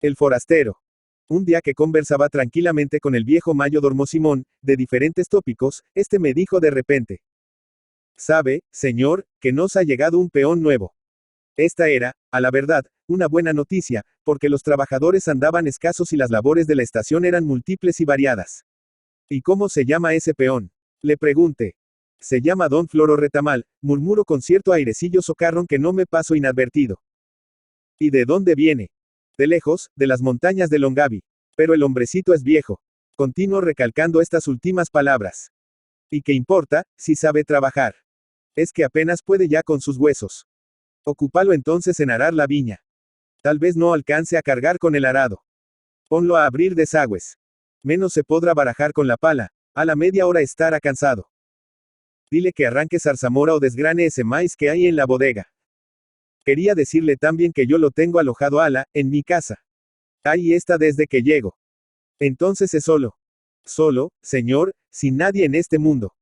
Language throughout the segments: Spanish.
El forastero. Un día que conversaba tranquilamente con el viejo mayordomo Simón, de diferentes tópicos, este me dijo de repente: «Sabe, señor, que nos ha llegado un peón nuevo». Esta era, a la verdad, una buena noticia, porque los trabajadores andaban escasos y las labores de la estación eran múltiples y variadas. «¿Y cómo se llama ese peón?», le pregunté. «Se llama Don Floro Retamal», murmuró con cierto airecillo socarrón que no me pasó inadvertido. «¿Y de dónde viene?». «De lejos, de las montañas de Longaví. Pero el hombrecito es viejo». Continuó recalcando estas últimas palabras. «¿Y qué importa, si sabe trabajar? Es que apenas puede ya con sus huesos. Ocúpalo entonces en arar la viña. Tal vez no alcance a cargar con el arado. Ponlo a abrir desagües. Menos se podrá barajar con la pala, a la media hora estará cansado. Dile que arranque zarzamora o desgrane ese maíz que hay en la bodega. Quería decirle también que yo lo tengo alojado en mi casa. Ahí está desde que llego. Entonces es solo. Solo, señor, sin nadie en este mundo».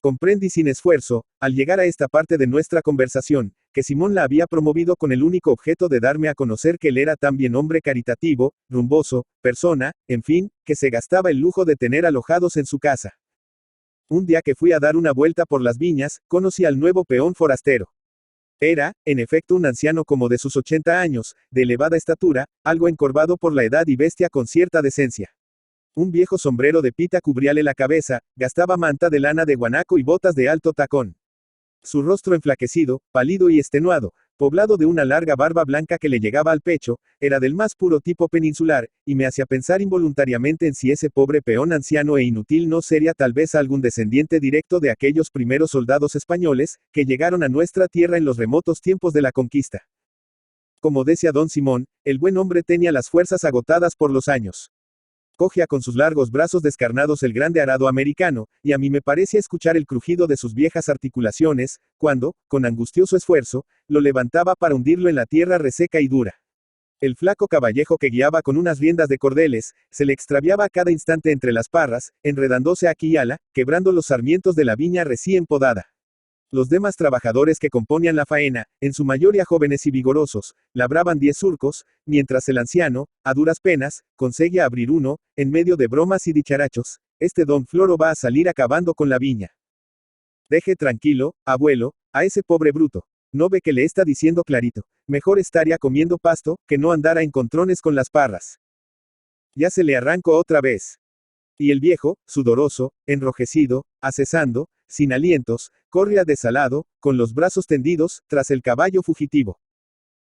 Comprendí sin esfuerzo, al llegar a esta parte de nuestra conversación, que Simón la había promovido con el único objeto de darme a conocer que él era también hombre caritativo, rumboso, persona, en fin, que se gastaba el lujo de tener alojados en su casa. Un día que fui a dar una vuelta por las viñas, conocí al nuevo peón forastero. Era, en efecto, un anciano como de sus 80 años, de elevada estatura, algo encorvado por la edad y bestia con cierta decencia. Un viejo sombrero de pita cubríale la cabeza, gastaba manta de lana de guanaco y botas de alto tacón. Su rostro enflaquecido, pálido y extenuado, poblado de una larga barba blanca que le llegaba al pecho, era del más puro tipo peninsular, y me hacía pensar involuntariamente en si ese pobre peón anciano e inútil no sería tal vez algún descendiente directo de aquellos primeros soldados españoles, que llegaron a nuestra tierra en los remotos tiempos de la conquista. Como decía don Simón, el buen hombre tenía las fuerzas agotadas por los años. Cogía con sus largos brazos descarnados el grande arado americano, y a mí me parecía escuchar el crujido de sus viejas articulaciones, cuando, con angustioso esfuerzo, lo levantaba para hundirlo en la tierra reseca y dura. El flaco caballejo que guiaba con unas riendas de cordeles, se le extraviaba a cada instante entre las parras, enredándose aquí y allá, quebrando los sarmientos de la viña recién podada. Los demás trabajadores que componían la faena, en su mayoría jóvenes y vigorosos, labraban 10 surcos, mientras el anciano, a duras penas, conseguía abrir uno, en medio de bromas y dicharachos. «Este don Floro va a salir acabando con la viña. Deje tranquilo, abuelo, a ese pobre bruto. ¿No ve que le está diciendo clarito? Mejor estaría comiendo pasto, que no andara a encontrones con las parras. Ya se le arrancó otra vez». Y el viejo, sudoroso, enrojecido, acesando, sin alientos, corría desalado, con los brazos tendidos, tras el caballo fugitivo.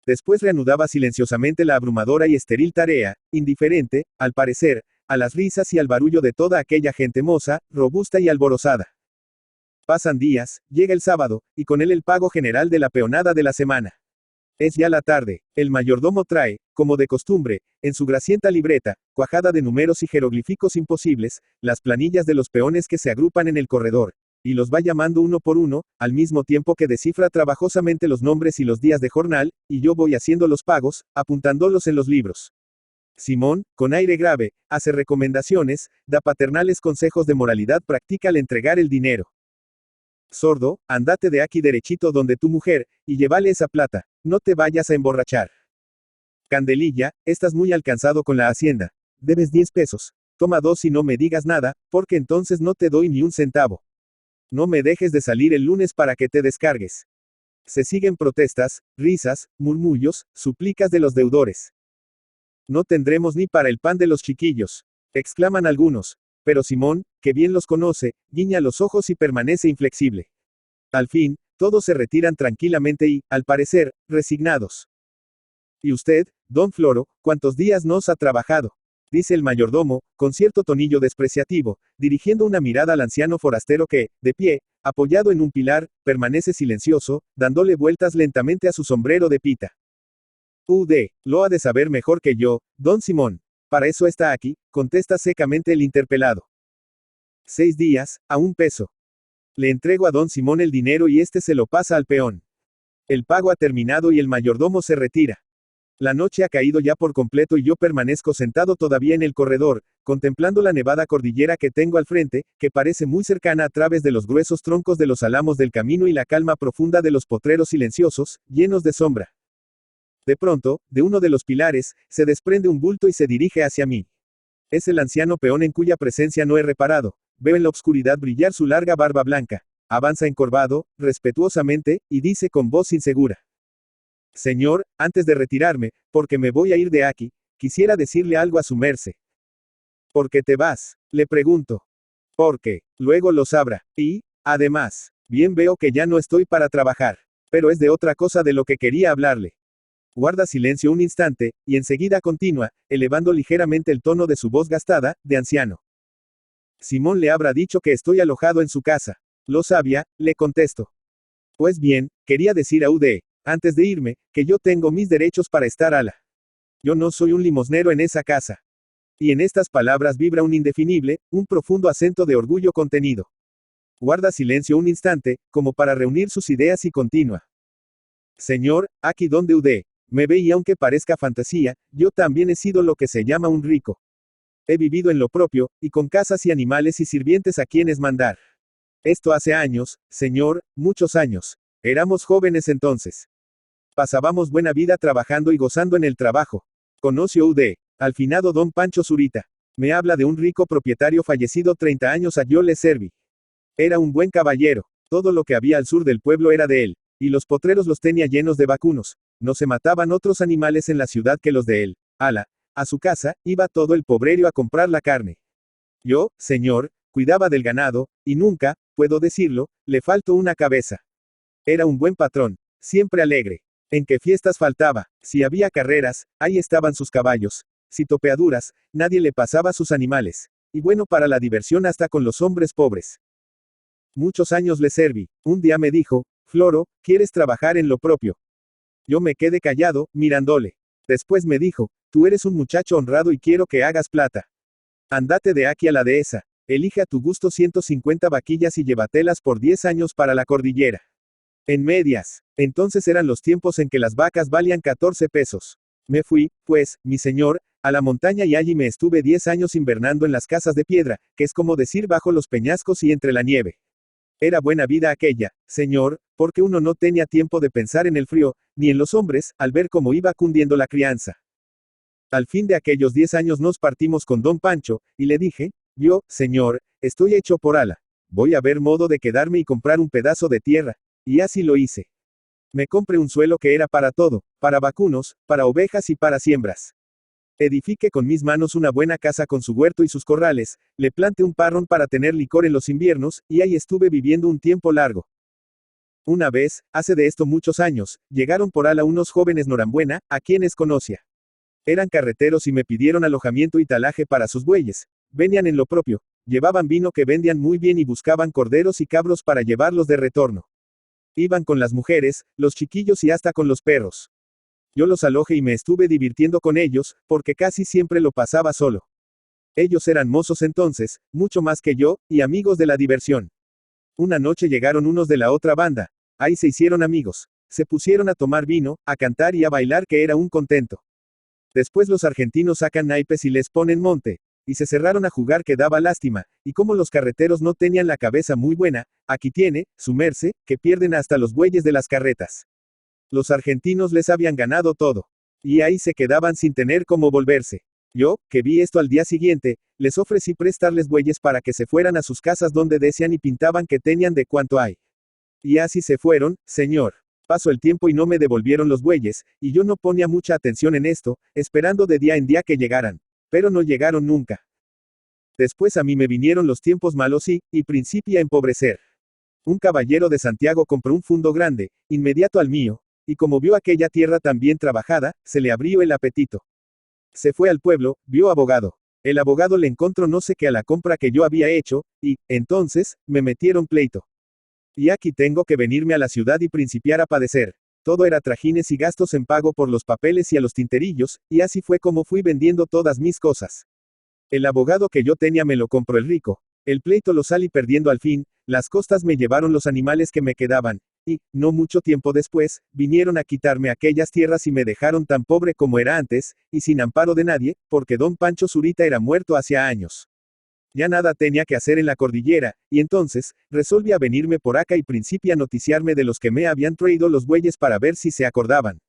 Después reanudaba silenciosamente la abrumadora y estéril tarea, indiferente, al parecer, a las risas y al barullo de toda aquella gente moza, robusta y alborozada. Pasan días, llega el sábado, y con él el pago general de la peonada de la semana. Es ya la tarde, el mayordomo trae, como de costumbre, en su grasienta libreta, cuajada de números y jeroglíficos imposibles, las planillas de los peones que se agrupan en el corredor, y los va llamando uno por uno, al mismo tiempo que descifra trabajosamente los nombres y los días de jornal, y yo voy haciendo los pagos, apuntándolos en los libros. Simón, con aire grave, hace recomendaciones, da paternales consejos de moralidad práctica al entregar el dinero. «Sordo, andate de aquí derechito donde tu mujer, y llévale esa plata, no te vayas a emborrachar. Candelilla, estás muy alcanzado con la hacienda, debes 10 pesos, toma 2 y no me digas nada, porque entonces no te doy ni un centavo. No me dejes de salir el lunes para que te descargues». Se siguen protestas, risas, murmullos, súplicas de los deudores. «No tendremos ni para el pan de los chiquillos», exclaman algunos. Pero Simón, que bien los conoce, guiña los ojos y permanece inflexible. Al fin, todos se retiran tranquilamente y, al parecer, resignados. «¿Y usted, don Floro, cuántos días nos ha trabajado?», dice el mayordomo, con cierto tonillo despreciativo, dirigiendo una mirada al anciano forastero que, de pie, apoyado en un pilar, permanece silencioso, dándole vueltas lentamente a su sombrero de pita. Lo ha de saber mejor que yo, don Simón. Para eso está aquí», contesta secamente el interpelado. 6 días, a 1 peso. Le entrego a don Simón el dinero y este se lo pasa al peón. El pago ha terminado y el mayordomo se retira. La noche ha caído ya por completo y yo permanezco sentado todavía en el corredor, contemplando la nevada cordillera que tengo al frente, que parece muy cercana a través de los gruesos troncos de los álamos del camino y la calma profunda de los potreros silenciosos, llenos de sombra. De pronto, de uno de los pilares, se desprende un bulto y se dirige hacia mí. Es el anciano peón en cuya presencia no he reparado. Veo en la oscuridad brillar su larga barba blanca. Avanza encorvado, respetuosamente, y dice con voz insegura: Señor, antes de retirarme, porque me voy a ir de aquí, quisiera decirle algo a su merced. ¿Por qué te vas? Le pregunto. Porque, luego lo sabrá. Y, además, bien veo que ya no estoy para trabajar. Pero es de otra cosa de lo que quería hablarle. Guarda silencio un instante, y enseguida continúa, elevando ligeramente el tono de su voz gastada, de anciano. Simón le habrá dicho que estoy alojado en su casa. Lo sabía, le contesto. Pues bien, quería decir a Ude, antes de irme, que yo tengo mis derechos para estar ala. Yo no soy un limosnero en esa casa. Y en estas palabras vibra un indefinible, un profundo acento de orgullo contenido. Guarda silencio un instante, como para reunir sus ideas y continúa. Señor, aquí donde Ude me ve y aunque parezca fantasía, yo también he sido lo que se llama un rico. He vivido en lo propio, y con casas y animales y sirvientes a quienes mandar. Esto hace años, señor, muchos años. Éramos jóvenes entonces. Pasábamos buena vida trabajando y gozando en el trabajo. Conoció Ude, al finado don Pancho Zurita. Me habla de un rico propietario fallecido 30 años a yo le serví. Era un buen caballero. Todo lo que había al sur del pueblo era de él. Y los potreros los tenía llenos de vacunos. No se mataban otros animales en la ciudad que los de él. A su casa, iba todo el pobrerio a comprar la carne. Yo, señor, cuidaba del ganado, y nunca, puedo decirlo, le faltó una cabeza. Era un buen patrón, siempre alegre. En qué fiestas faltaba, si había carreras, ahí estaban sus caballos. Si topeaduras, nadie le pasaba sus animales. Y bueno para la diversión hasta con los hombres pobres. Muchos años le serví. Un día me dijo, Floro, ¿quieres trabajar en lo propio? Yo me quedé callado, mirándole. Después me dijo, tú eres un muchacho honrado y quiero que hagas plata. Andate de aquí a la dehesa. Elige a tu gusto 150 vaquillas y llévatelas por 10 años para la cordillera. En medias. Entonces eran los tiempos en que las vacas valían 14 pesos. Me fui, pues, mi señor, a la montaña y allí me estuve 10 años invernando en las casas de piedra, que es como decir bajo los peñascos y entre la nieve. Era buena vida aquella, señor, porque uno no tenía tiempo de pensar en el frío, ni en los hombres, al ver cómo iba cundiendo la crianza. Al fin de aquellos 10 años nos partimos con don Pancho, y le dije, yo, señor, estoy hecho por ala. Voy a ver modo de quedarme y comprar un pedazo de tierra. Y así lo hice. Me compré un suelo que era para todo, para vacunos, para ovejas y para siembras. Edifiqué con mis manos una buena casa con su huerto y sus corrales, le planté un parrón para tener licor en los inviernos, y ahí estuve viviendo un tiempo largo. Una vez, hace de esto muchos años, llegaron por ala unos jóvenes Norambuena, a quienes conocía. Eran carreteros y me pidieron alojamiento y talaje para sus bueyes. Venían en lo propio, llevaban vino que vendían muy bien y buscaban corderos y cabros para llevarlos de retorno. Iban con las mujeres, los chiquillos y hasta con los perros. Yo los alojé y me estuve divirtiendo con ellos, porque casi siempre lo pasaba solo. Ellos eran mozos entonces, mucho más que yo, y amigos de la diversión. Una noche llegaron unos de la otra banda. Ahí se hicieron amigos. Se pusieron a tomar vino, a cantar y a bailar que era un contento. Después los argentinos sacan naipes y les ponen monte. Y se cerraron a jugar que daba lástima, y como los carreteros no tenían la cabeza muy buena, aquí tiene, su merced, que pierden hasta los bueyes de las carretas. Los argentinos les habían ganado todo. Y ahí se quedaban sin tener cómo volverse. Yo, que vi esto al día siguiente, les ofrecí prestarles bueyes para que se fueran a sus casas donde decían y pintaban que tenían de cuanto hay. Y así se fueron, señor. Pasó el tiempo y no me devolvieron los bueyes, y yo no ponía mucha atención en esto, esperando de día en día que llegaran. Pero no llegaron nunca. Después a mí me vinieron los tiempos malos y principia a empobrecer. Un caballero de Santiago compró un fundo grande, inmediato al mío, y como vio aquella tierra tan bien trabajada, se le abrió el apetito. Se fue al pueblo, vio abogado. El abogado le encontró no sé qué a la compra que yo había hecho, y, entonces, me metieron pleito. Y aquí tengo que venirme a la ciudad y principiar a padecer. Todo era trajines y gastos en pago por los papeles y a los tinterillos, y así fue como fui vendiendo todas mis cosas. El abogado que yo tenía me lo compró el rico. El pleito lo salí perdiendo al fin, las costas me llevaron los animales que me quedaban, y, no mucho tiempo después, vinieron a quitarme aquellas tierras y me dejaron tan pobre como era antes, y sin amparo de nadie, porque don Pancho Zurita era muerto hacía años. Ya nada tenía que hacer en la cordillera, y entonces, resolví a venirme por acá y principia a noticiarme de los que me habían traído los bueyes para ver si se acordaban.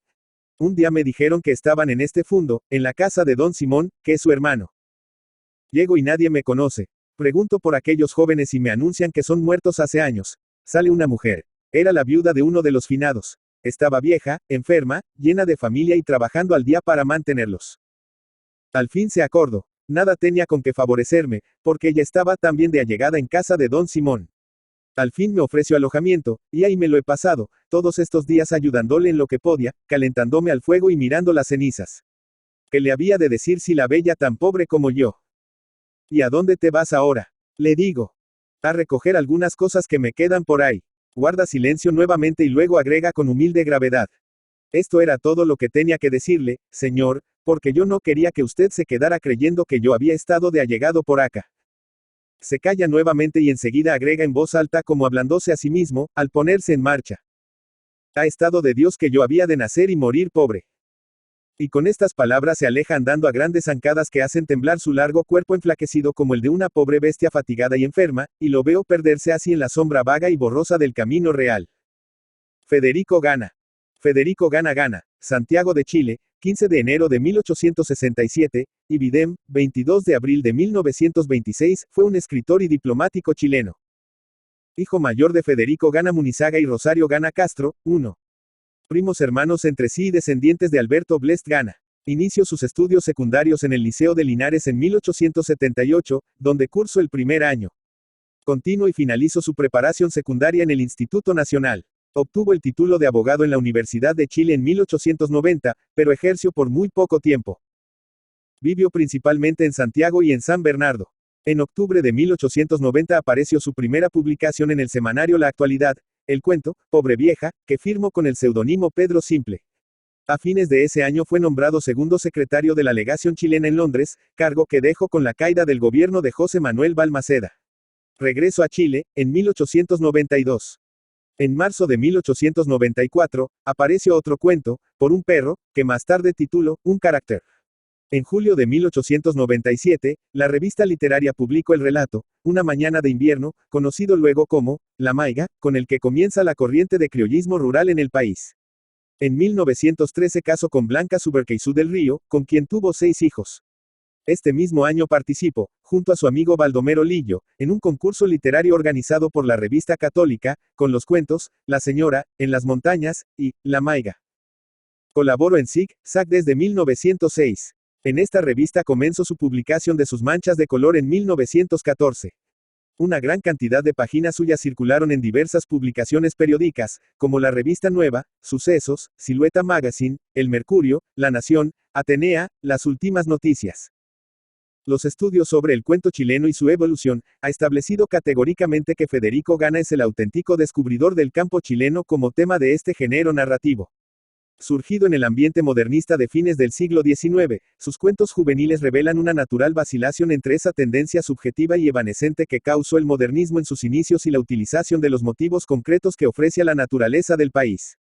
Un día me dijeron que estaban en este fundo, en la casa de don Simón, que es su hermano. Llego y nadie me conoce. Pregunto por aquellos jóvenes y me anuncian que son muertos hace años. Sale una mujer. Era la viuda de uno de los finados. Estaba vieja, enferma, llena de familia y trabajando al día para mantenerlos. Al fin se acordó. Nada tenía con que favorecerme, porque ella estaba también de allegada en casa de don Simón. Al fin me ofreció alojamiento, y ahí me lo he pasado, todos estos días ayudándole en lo que podía, calentándome al fuego y mirando las cenizas. ¿Qué le había de decir si la bella tan pobre como yo? ¿Y a dónde te vas ahora? Le digo. A recoger algunas cosas que me quedan por ahí. Guarda silencio nuevamente y luego agrega con humilde gravedad. Esto era todo lo que tenía que decirle, señor, porque yo no quería que usted se quedara creyendo que yo había estado de allegado por acá. Se calla nuevamente y enseguida agrega en voz alta como hablándose a sí mismo, al ponerse en marcha. Ha estado de Dios que yo había de nacer y morir pobre. Y con estas palabras se aleja andando a grandes zancadas que hacen temblar su largo cuerpo enflaquecido como el de una pobre bestia fatigada y enferma, y lo veo perderse así en la sombra vaga y borrosa del camino real. Federico Gana. Federico Gana, Santiago de Chile, 15 de enero de 1867, Ibidem, 22 de abril de 1926, fue un escritor y diplomático chileno. Hijo mayor de Federico Gana Munizaga y Rosario Gana Castro, 1. Primos hermanos entre sí y descendientes de Alberto Blest Gana. Inició sus estudios secundarios en el Liceo de Linares en 1878, donde cursó el primer año. Continuó y finalizó su preparación secundaria en el Instituto Nacional. Obtuvo el título de abogado en la Universidad de Chile en 1890, pero ejerció por muy poco tiempo. Vivió principalmente en Santiago y en San Bernardo. En octubre de 1890 apareció su primera publicación en el semanario La Actualidad, el cuento, Pobre Vieja, que firmó con el seudónimo Pedro Simple. A fines de ese año fue nombrado segundo secretario de la legación chilena en Londres, cargo que dejó con la caída del gobierno de José Manuel Balmaceda. Regresó a Chile, en 1892. En marzo de 1894, apareció otro cuento, Por un perro, que más tarde tituló, Un carácter. En julio de 1897, la revista literaria publicó el relato, Una mañana de invierno, conocido luego como, La Maiga, con el que comienza la corriente de criollismo rural en el país. En 1913 casó con Blanca Subercaizú del Río, con quien tuvo 6 hijos. Este mismo año participó, junto a su amigo Baldomero Lillo, en un concurso literario organizado por la revista católica, con los cuentos, La Señora, En las Montañas, y, La Maiga. Colaboró en SIC-SAC desde 1906. En esta revista comenzó su publicación de sus manchas de color en 1914. Una gran cantidad de páginas suyas circularon en diversas publicaciones periódicas, como la Revista Nueva, Sucesos, Silueta Magazine, El Mercurio, La Nación, Atenea, Las Últimas Noticias. Los estudios sobre el cuento chileno y su evolución, ha establecido categóricamente que Federico Gana es el auténtico descubridor del campo chileno como tema de este género narrativo. Surgido en el ambiente modernista de fines del siglo XIX, sus cuentos juveniles revelan una natural vacilación entre esa tendencia subjetiva y evanescente que causó el modernismo en sus inicios y la utilización de los motivos concretos que ofrece la naturaleza del país.